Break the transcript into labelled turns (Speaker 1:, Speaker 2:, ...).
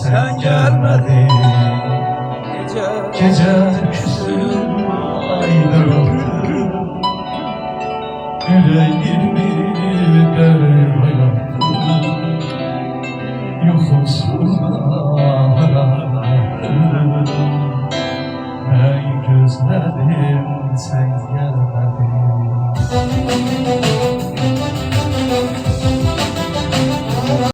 Speaker 1: sen gelmedin. Gece küsüm aylar oldu, yüreğimi dere yaktı, yuhusuna harattı. Ben gözlerim sen gelmedin.